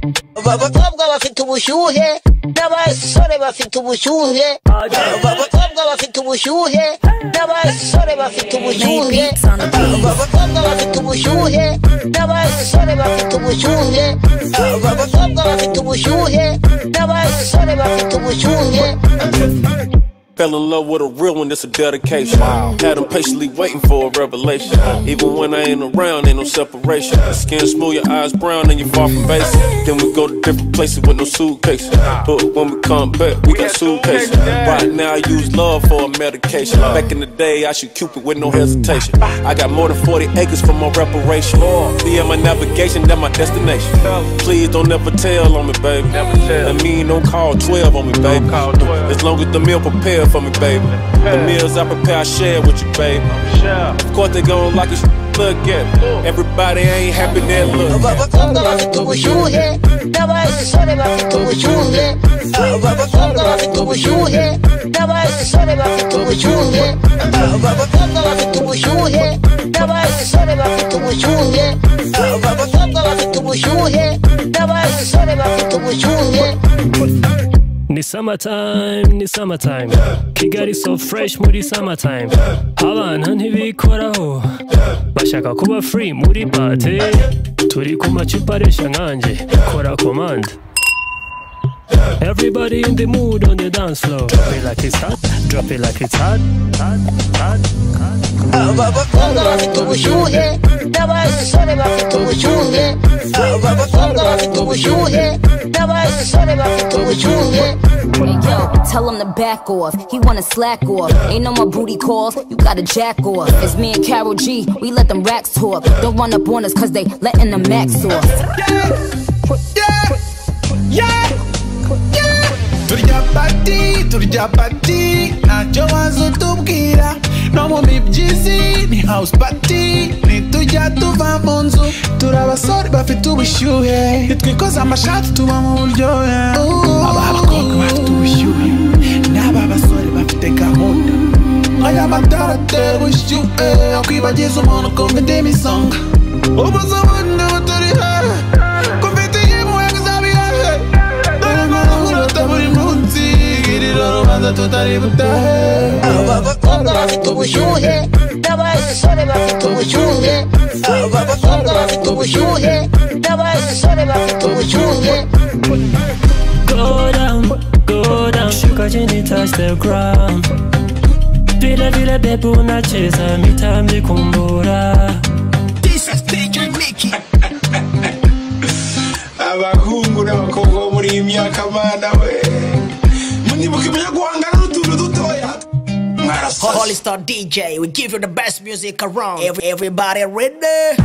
abakobwa bafite ubushyuhe n'abasore bafite ubushyuhe abakobwa bafite ubushyuhe n'abasore bafite ubushyuhe abakobwa bafite ubushyuhe n'abasore bafite ubushyuhe abakobwa bafite ubushyuhe n'abasore bafite ubushyuhe. Fell in love with a real one, that's a dedication. Had them patiently waiting for a revelation. Even when I ain't around, ain't no separation. The skin smooth, your eyes brown, and you far from basic. Then we go to different places with no suitcases. But when we come back, we got suitcases. Right now I use love for a medication. Back in the day, I shoot Cupid with no hesitation. I got more than 40 acres for my reparation. Be at my navigation, that's my destination. Please don't ever tell on me, baby. That mean don't call 12 on me, baby. As long as the meal prepared for me, baby. The meals I prepare, I share with you, baby. Of course they gon' like it, look at it. Everybody ain't happy that look. Abakobwa bafite ubushyuhe n'abasore bafite ubushyuhe abakobwa bafite ubushyuhe n'abasore bafite ubushyuhe abakobwa bafite ubushyuhe n'abasore bafite ubushyuhe abakobwa bafite ubushyuhe n'abasore bafite ubushyuhe. Ni summertime, ni summertime. Kigali so fresh muri summertime. Abana ntibikoraho bashaka kuba free muri party. Turi ku macupa aresha nkanjye kora command. Everybody in the mood on the dance floor. Drop it like it's hot, drop it like it's hot, hot, hot, hot. Abakobwa bafite ubushyuhe n'abasore bafite ubushyuhe abakobwa bafite ubushyuhe n'abasore bafite ubushyuhe. Yo, tell him to back off. He wanna slack off. Ain't no more booty calls. You gotta jack off. It's me and Karol G. We let them racks talk. Don't run up on us 'cause they letting the max off. Turya party, ntacyo wazutubwira. No mu mibyizi ni house party. Nitujya tuva mu nzu turi abasore bafite ubushyuhe. Nitwikoza amashati tuba mu buryohe. Aba abakobwa bafite ubushyuhe n'aba basore bafite gahunda. Aya matara atera ubushyuhe akwibagiza umuntu kumva indimi isonga. Ubuze ubundi buturi hehe kumfite impuhwe nk'izabihehe. Dore nkora nkurota buri munsi girira urubanza tutari butahe. Abakobwa bafite ubushyuhe n'abasore bafite ubushyuhe abakobwa bafite ubushyuhe n'abasore bafite ubushyuhe. Go down, shuka chini touch the ground. Vile vile baby unacheza mitambi kumbura. This is DJ Mickey. Abahungu n'abakobwa bo muri iyi myaka mana we munibuke menya guhangana n'utuntu dutoya. Holy Star DJ, we give you the best music around. Everybody ready?